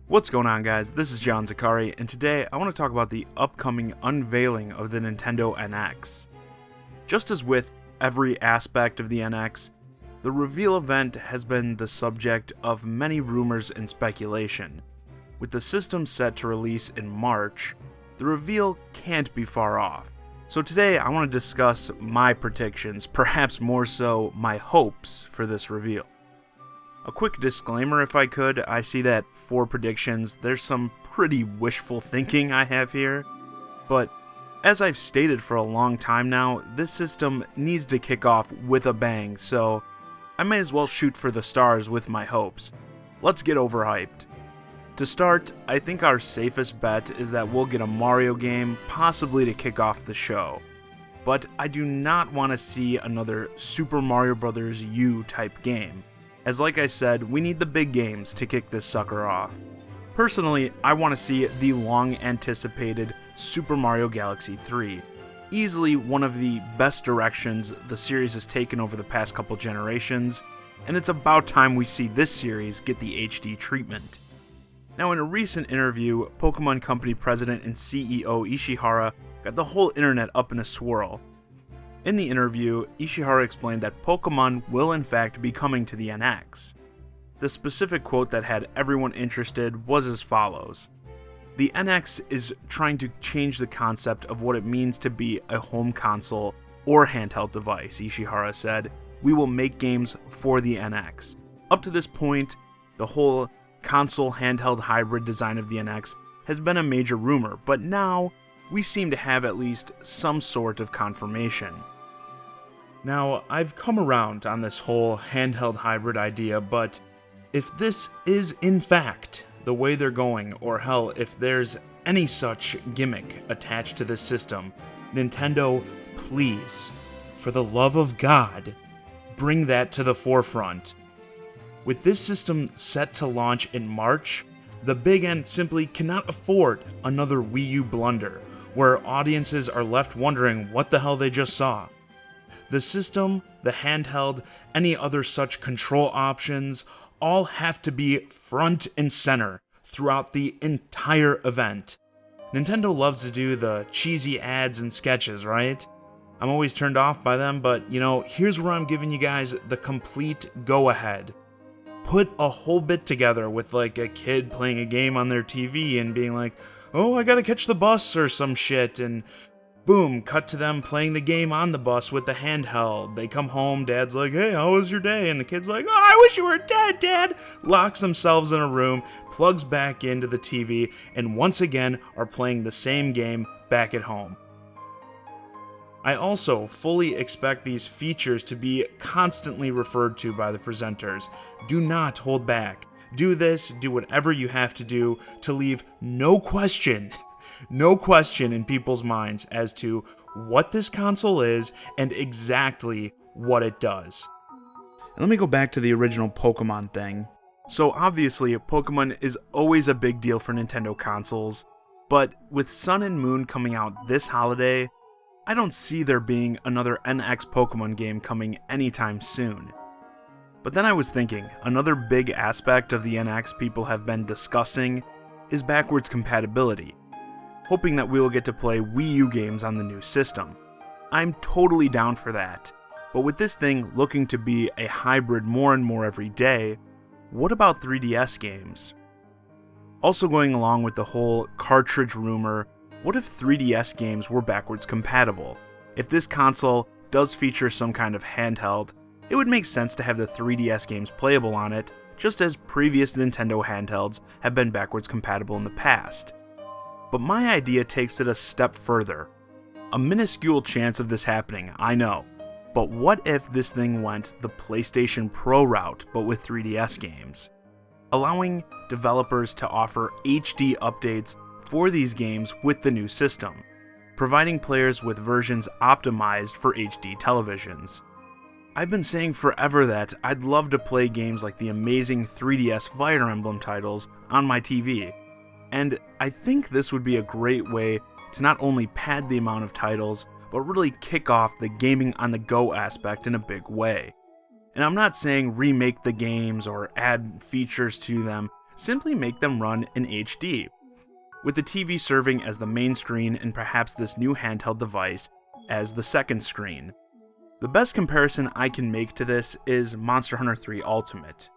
What's going on, guys? This is John Zakari, and today I want to talk about the upcoming unveiling of the Nintendo NX. Just as with every aspect of the NX, the reveal event has been the subject of many rumors and speculation. With the system set to release in March, the reveal can't be far off. So today I want to discuss my predictions, perhaps more so my hopes for this reveal. A quick disclaimer if I could, I see that for predictions there's some pretty wishful thinking I have here, but as I've stated for a long time now, this system needs to kick off with a bang, so I may as well shoot for the stars with my hopes. Let's get overhyped. To start, I think our safest bet is that we'll get a Mario game, possibly to kick off the show. But I do not want to see another Super Mario Bros. U type game, as like I said, we need the big games to kick this sucker off. Personally, I want to see the long-anticipated Super Mario Galaxy 3, easily one of the best directions the series has taken over the past couple generations, and it's about time we see this series get the HD treatment. Now, in a recent interview, Pokemon Company President and CEO Ishihara got the whole internet up in a swirl. In the interview, Ishihara explained that Pokemon will in fact be coming to the NX. The specific quote that had everyone interested was as follows: "The NX is trying to change the concept of what it means to be a home console or handheld device," Ishihara said. "We will make games for the NX." Up to this point, the whole console handheld hybrid design of the NX has been a major rumor, but now we seem to have at least some sort of confirmation. Now, I've come around on this whole handheld hybrid idea, but if this is in fact the way they're going, or hell, if there's any such gimmick attached to this system, Nintendo, please, for the love of God, bring that to the forefront. With this system set to launch in March, the big end simply cannot afford another Wii U blunder, where audiences are left wondering what the hell they just saw. The system, the handheld, any other such control options, all have to be front and center throughout the entire event. Nintendo loves to do the cheesy ads and sketches, right? I'm always turned off by them, but here's where I'm giving you guys the complete go-ahead. Put a whole bit together with like a kid playing a game on their TV and being like, "Oh, I gotta catch the bus" or some shit, and boom, cut to them playing the game on the bus with the handheld. They come home, dad's like, "Hey, how was your day?" And the kid's like, "Oh, I wish you were dead, Dad!" Locks themselves in a room, plugs back into the TV, and once again are playing the same game back at home. I also fully expect these features to be constantly referred to by the presenters. Do not hold back. Do this, do whatever you have to do to leave no question in people's minds as to what this console is and exactly what it does. And let me go back to the original Pokemon thing. So obviously, Pokemon is always a big deal for Nintendo consoles, but with Sun and Moon coming out this holiday, I don't see there being another NX Pokemon game coming anytime soon. But then I was thinking, another big aspect of the NX people have been discussing is backwards compatibility, hoping that we will get to play Wii U games on the new system. I'm totally down for that, but with this thing looking to be a hybrid more and more every day, what about 3DS games? Also going along with the whole cartridge rumor, what if 3DS games were backwards compatible? If this console does feature some kind of handheld, it would make sense to have the 3DS games playable on it, just as previous Nintendo handhelds have been backwards compatible in the past. But my idea takes it a step further. A minuscule chance of this happening, I know, but what if this thing went the PlayStation Pro route but with 3DS games? Allowing developers to offer HD updates for these games with the new system, providing players with versions optimized for HD televisions. I've been saying forever that I'd love to play games like the amazing 3DS Fire Emblem titles on my TV, and I think this would be a great way to not only pad the amount of titles, but really kick off the gaming on the go aspect in a big way. And I'm not saying remake the games or add features to them, simply make them run in HD, with the TV serving as the main screen and perhaps this new handheld device as the second screen. The best comparison I can make to this is Monster Hunter 3 Ultimate.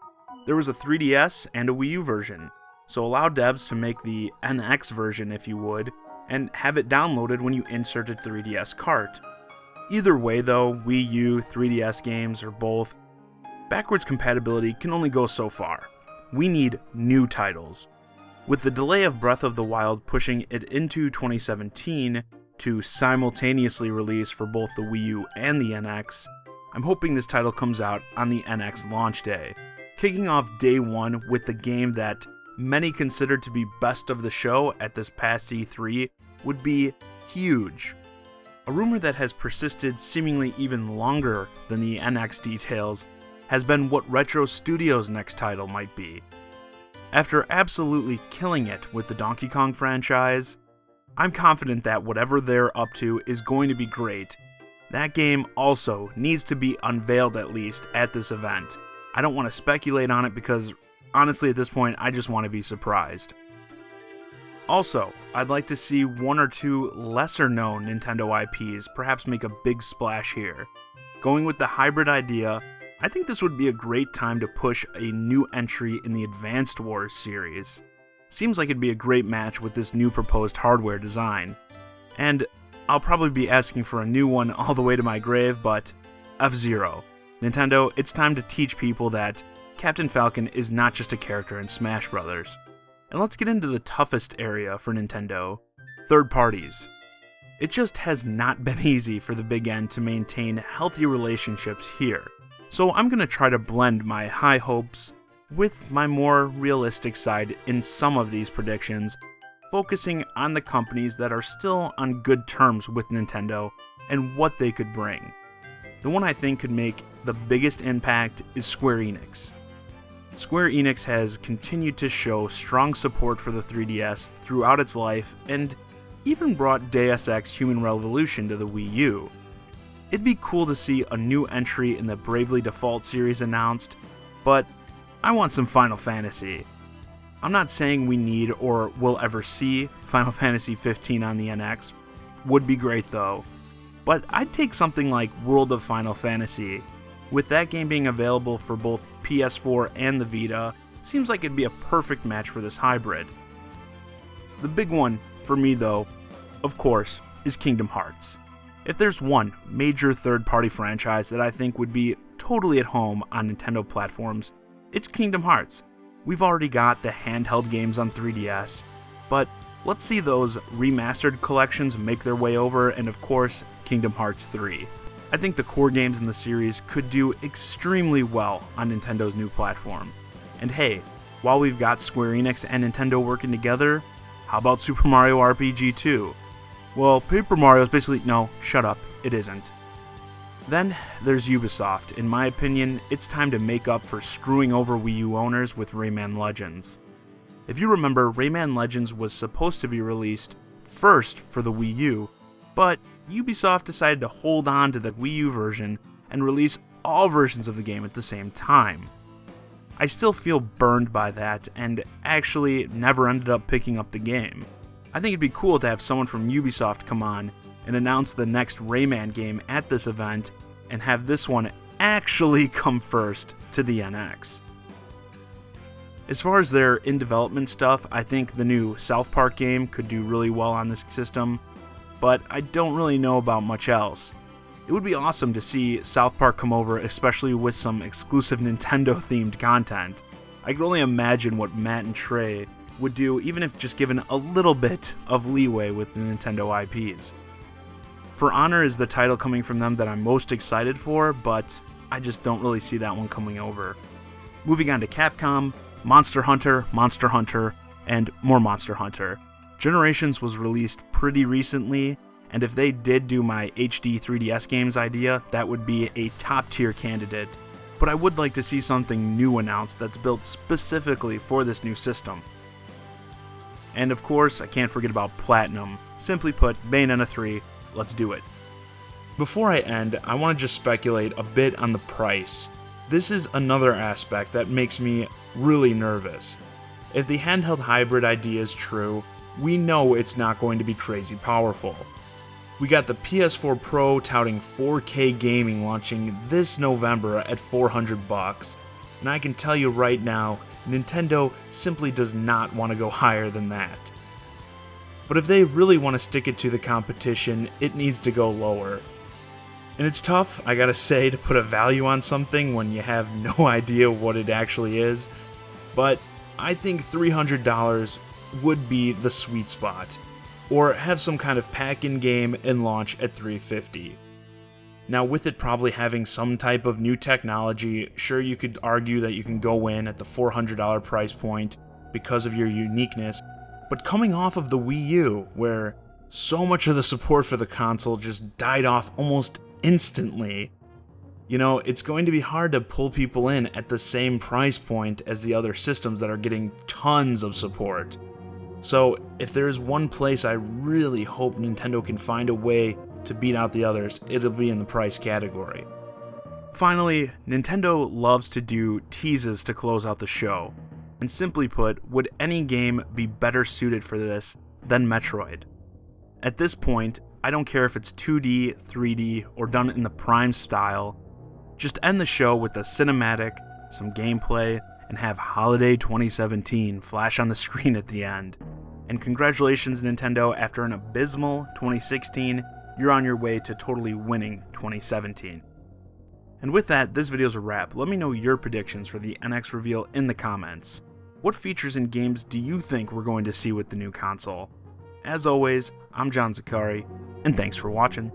There was a 3DS and a Wii U version, so allow devs to make the NX version if you would, and have it downloaded when you insert a 3DS cart. Either way though, Wii U, 3DS games, or both, backwards compatibility can only go so far. We need new titles. With the delay of Breath of the Wild pushing it into 2017 to simultaneously release for both the Wii U and the NX, I'm hoping this title comes out on the NX launch day, kicking off day one with the game that many considered to be best of the show at this past E3 would be huge. A rumor that has persisted seemingly even longer than the NX details has been what Retro Studios' next title might be. After absolutely killing it with the Donkey Kong franchise, I'm confident that whatever they're up to is going to be great. That game also needs to be unveiled at least at this event. I don't want to speculate on it because honestly at this point I just want to be surprised. Also, I'd like to see one or two lesser known Nintendo IPs perhaps make a big splash here. Going with the hybrid idea, I think this would be a great time to push a new entry in the Advanced Wars series. Seems like it'd be a great match with this new proposed hardware design. And I'll probably be asking for a new one all the way to my grave, but F-Zero. Nintendo, it's time to teach people that Captain Falcon is not just a character in Smash Bros. And let's get into the toughest area for Nintendo, third parties. It just has not been easy for the Big N to maintain healthy relationships here. So I'm going to try to blend my high hopes with my more realistic side in some of these predictions, focusing on the companies that are still on good terms with Nintendo and what they could bring. The one I think could make the biggest impact is Square Enix. Square Enix has continued to show strong support for the 3DS throughout its life and even brought Deus Ex Human Revolution to the Wii U. It'd be cool to see a new entry in the Bravely Default series announced, but I want some Final Fantasy. I'm not saying we need or will ever see Final Fantasy 15 on the NX, would be great though, but I'd take something like World of Final Fantasy. With that game being available for both PS4 and the Vita, seems like it'd be a perfect match for this hybrid. The big one for me though, of course, is Kingdom Hearts. If there's one major third-party franchise that I think would be totally at home on Nintendo platforms, it's Kingdom Hearts. We've already got the handheld games on 3DS, but let's see those remastered collections make their way over, and of course, Kingdom Hearts 3. I think the core games in the series could do extremely well on Nintendo's new platform. And hey, while we've got Square Enix and Nintendo working together, how about Super Mario RPG 2? Well, Paper Mario is basically... No, shut up, it isn't. Then there's Ubisoft. In my opinion, it's time to make up for screwing over Wii U owners with Rayman Legends. If you remember, Rayman Legends was supposed to be released first for the Wii U, but Ubisoft decided to hold on to the Wii U version and release all versions of the game at the same time. I still feel burned by that and actually never ended up picking up the game. I think it'd be cool to have someone from Ubisoft come on and announce the next Rayman game at this event and have this one actually come first to the NX. As far as their in-development stuff, I think the new South Park game could do really well on this system, but I don't really know about much else. It would be awesome to see South Park come over, especially with some exclusive Nintendo-themed content. I can only imagine what Matt and Trey would do even if just given a little bit of leeway with the Nintendo IPs. For Honor is the title coming from them that I'm most excited for, but I just don't really see that one coming over. Moving on to Capcom, Monster Hunter, and more Monster Hunter. Generations was released pretty recently, and if they did do my HD 3DS games idea, that would be a top tier candidate. But I would like to see something new announced that's built specifically for this new system. And of course, I can't forget about Platinum. Simply put, Bayonetta 3, let's do it. Before I end, I want to just speculate a bit on the price. This is another aspect that makes me really nervous. if the handheld hybrid idea is true, we know it's not going to be crazy powerful. We got the PS4 Pro touting 4K gaming launching this November at $400, and I can tell you right now, Nintendo simply does not want to go higher than that. But if they really want to stick it to the competition, it needs to go lower. And it's tough, I gotta say, to put a value on something when you have no idea what it actually is, but I think $300 would be the sweet spot, or have some kind of pack-in game and launch at $350. Now, with it probably having some type of new technology, sure, you could argue that you can go in at the $400 price point because of your uniqueness, but coming off of the Wii U, where so much of the support for the console just died off almost instantly, it's going to be hard to pull people in at the same price point as the other systems that are getting tons of support. So, if there is one place I really hope Nintendo can find a way to beat out the others, it'll be in the price category. Finally, Nintendo loves to do teases to close out the show. And simply put, would any game be better suited for this than Metroid? At this point, I don't care if it's 2D, 3D, or done in the Prime style, just end the show with a cinematic, some gameplay, and have Holiday 2017 flash on the screen at the end. And congratulations, Nintendo, after an abysmal 2016, you're on your way to totally winning 2017. And with that, this video's a wrap. Let me know your predictions for the NX reveal in the comments. What features and games do you think we're going to see with the new console? As always, I'm John Zakari, and thanks for watching.